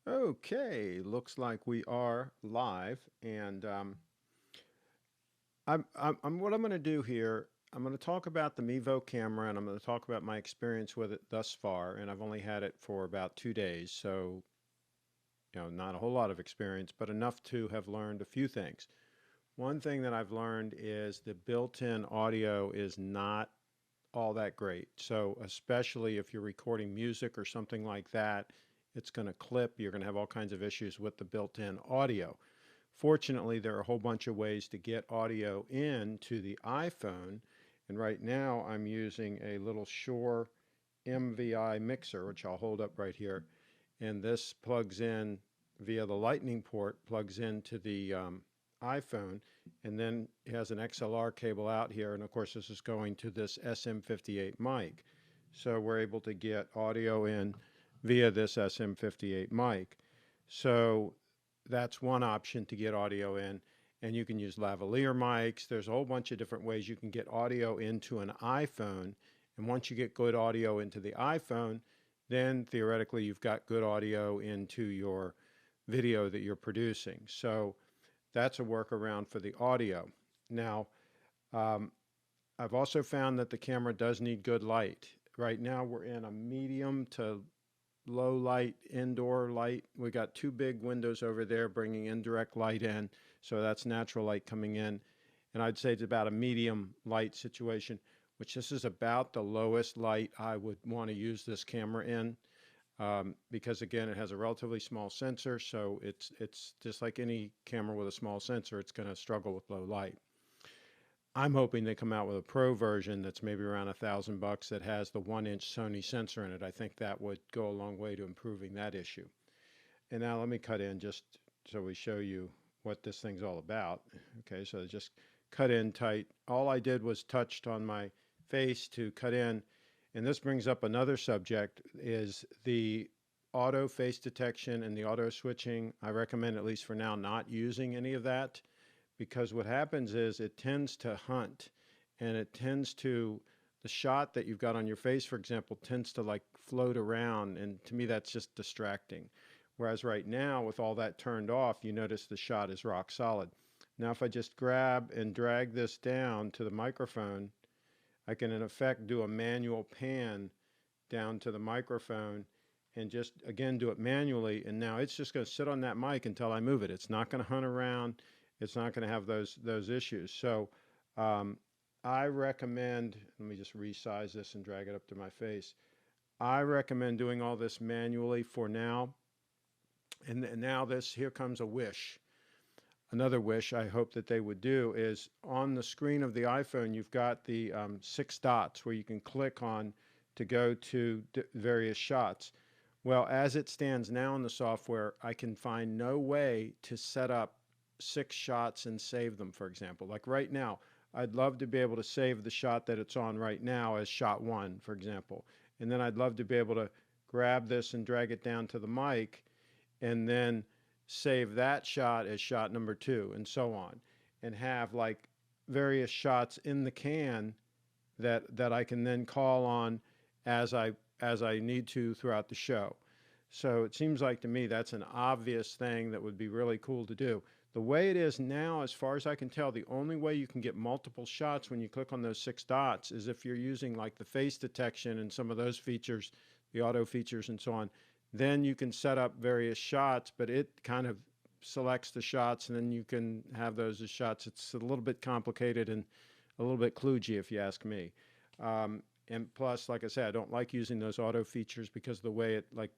Okay, looks like we are live, and what I'm going to do here. I'm going to talk about the Mevo camera, and I'm going to talk about my experience with it thus far. And I've only had it for about 2 days, so not a whole lot of experience, but enough to have learned a few things. One thing that I've learned is the built-in audio is not all that great. So especially if you're recording music or something like that, it's going to clip. You're going to have all kinds of issues with the built-in audio. Fortunately, there are a whole bunch of ways to get audio into the iPhone. And right now I'm using a little Shure MVi mixer, which I'll hold up right here. And this plugs in via the lightning port, plugs into the iPhone, and then it has an XLR cable out here. And of course, this is going to this SM58 mic. So we're able to get audio in via this SM58 mic. So that's one option to get audio in. And you can use lavalier mics. There's a whole bunch of different ways you can get audio into an iPhone. And once you get good audio into the iPhone, then theoretically you've got good audio into your video that you're producing. So that's a workaround for the audio. Now, um, I've also found that the camera does need good light. Right now we're in a medium to low light indoor light. We got two big windows over there bringing indirect light in, so that's natural light coming in. And I'd say it's about a medium light situation, which this is about the lowest light I would want to use this camera in. Because again, it has a relatively small sensor, so it's just like any camera with a small sensor, it's going to struggle with low light. I'm hoping they come out with a pro version that's maybe around $1,000 that has the 1-inch Sony sensor in it. I think that would go a long way to improving that issue. And now let me cut in just so we show you what this thing's all about. Okay, so just cut in tight. All I did was touched on my face to cut in. And this brings up another subject, is the auto face detection and the auto switching. I recommend, at least for now, not using any of that, because what happens is it tends to hunt, and it tends to, the shot that you've got on your face, for example, tends to like float around, and to me that's just distracting. Whereas right now, with all that turned off, you notice the shot is rock solid. Now if I just grab and drag this down to the microphone, I can in effect do a manual pan down to the microphone and just again do it manually, and now it's just going to sit on that mic until I move it. It's not going to hunt around. It's not going to have those issues. So um, I recommend, let me just resize this and drag it up to my face. I recommend doing all this manually for now. And now here comes a wish. Another wish I hope that they would do is, on the screen of the iPhone, you've got the 6 dots where you can click on to go to various shots. Well, as it stands now in the software, I can find no way to set up 6 shots and save them, for example. Like right now, I'd love to be able to save the shot that it's on right now as shot 1, for example. And then I'd love to be able to grab this and drag it down to the mic and then save that shot as shot number 2, and so on, and have like various shots in the can that I can then call on as I need to throughout the show. So it seems like to me that's an obvious thing that would be really cool to do. The way it is now, as far as I can tell, the only way you can get multiple shots when you click on those 6 dots is if you're using like the face detection and some of those features, the auto features and so on. Then you can set up various shots, but it kind of selects the shots and then you can have those as shots. It's a little bit complicated and a little bit kludgy, if you ask me. And plus, like I said, I don't like using those auto features because of the way it like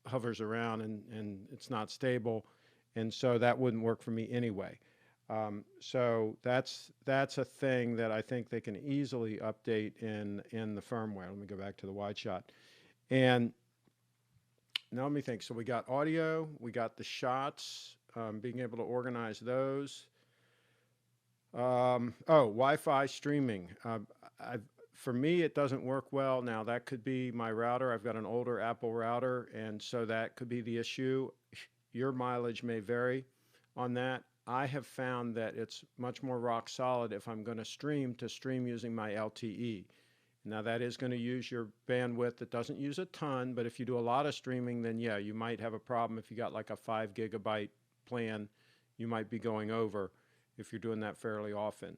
hovers around and it's not stable. And so that wouldn't work for me anyway. So that's a thing that I think they can easily update in the firmware. Let me go back to the wide shot. And now let me think. So we got audio, we got the shots, being able to organize those. Wi-Fi streaming. For me, it doesn't work well. Now, that could be my router. I've got an older Apple router, and so that could be the issue. Your mileage may vary on that. I have found that it's much more rock solid if I'm going to stream using my LTE. Now that is going to use your bandwidth. It doesn't use a ton, but if you do a lot of streaming, then yeah, you might have a problem. If you got like a 5 gigabyte plan, you might be going over if you're doing that fairly often.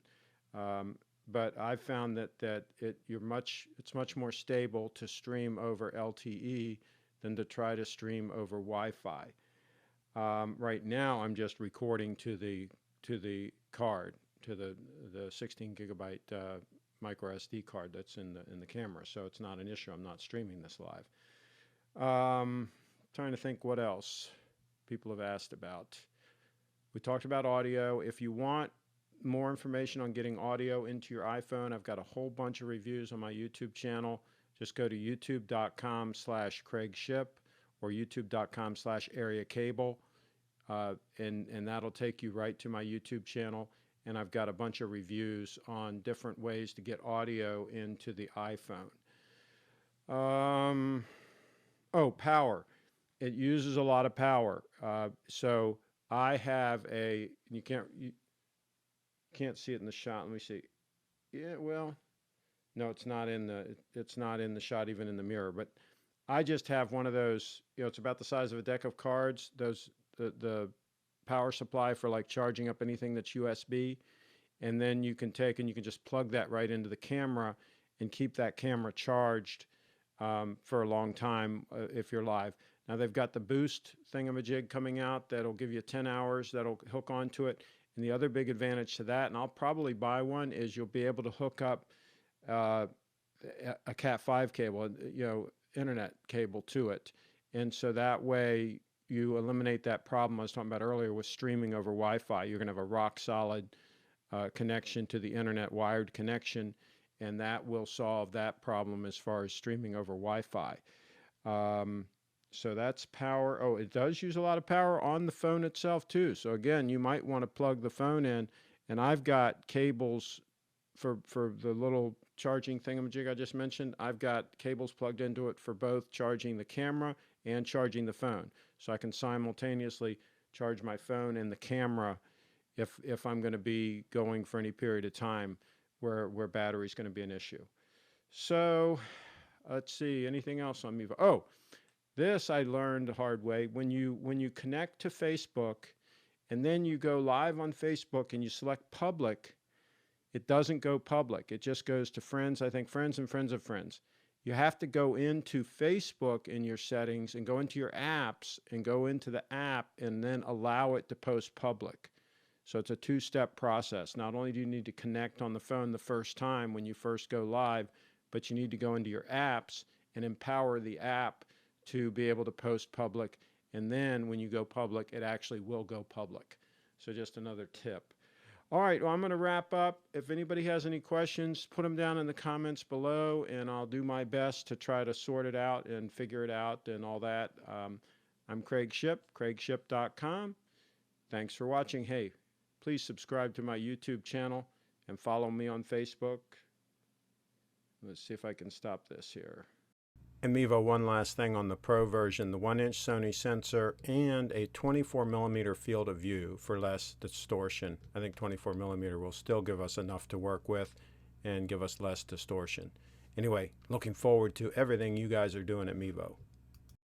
But I've found that it's much more stable to stream over LTE than to try to stream over Wi-Fi. Right now, I'm just recording to the card, to the 16 gigabyte micro SD card that's in the camera, so it's not an issue. I'm not streaming this live. Trying to think what else people have asked about. We talked about audio. If you want more information on getting audio into your iPhone, I've got a whole bunch of reviews on my YouTube channel. Just go to youtube.com/CraigShipp or youtube.com/AreaCable, and that'll take you right to my YouTube channel. And I've got a bunch of reviews on different ways to get audio into the iPhone. Oh, power. It uses a lot of power. So I have you can't see it in the shot. Let me see. Yeah, well, no, it's not in the shot, even in the mirror. But I just have one of those, it's about the size of a deck of cards, the power supply for like charging up anything that's USB, and then you can just plug that right into the camera and keep that camera charged for a long time if you're live. Now they've got the boost thingamajig coming out that'll give you 10 hours that'll hook onto it. And the other big advantage to that, and I'll probably buy one, is you'll be able to hook up a Cat5 cable, internet cable to it. And so that way you eliminate that problem I was talking about earlier with streaming over Wi-Fi. You're going to have a rock solid connection to the internet, wired connection, and that will solve that problem as far as streaming over Wi-Fi. So that's power. Oh, it does use a lot of power on the phone itself too. So again, you might want to plug the phone in, and I've got cables for the little charging thingamajig I just mentioned. I've got cables plugged into it for both charging the camera and charging the phone. So I can simultaneously charge my phone and the camera if I'm going to be going for any period of time where battery is going to be an issue. So let's see, anything else on Mevo? Oh, this I learned the hard way. When you connect to Facebook and then you go live on Facebook and you select public, it doesn't go public. It just goes to friends, I think friends and friends of friends. You have to go into Facebook in your settings and go into your apps and go into the app and then allow it to post public. So it's a two-step process. Not only do you need to connect on the phone the first time when you first go live, but you need to go into your apps and empower the app to be able to post public. And then when you go public, it actually will go public. So just another tip. All right, well, I'm going to wrap up. If anybody has any questions, put them down in the comments below, and I'll do my best to try to sort it out and figure it out and all that. I'm Craig Shipp, CraigShipp.com. Thanks for watching. Hey, please subscribe to my YouTube channel and follow me on Facebook. Let's see if I can stop this here. And Mevo, one last thing on the Pro version, the 1-inch Sony sensor and a 24mm field of view for less distortion. I think 24mm will still give us enough to work with and give us less distortion. Anyway, looking forward to everything you guys are doing at Mevo.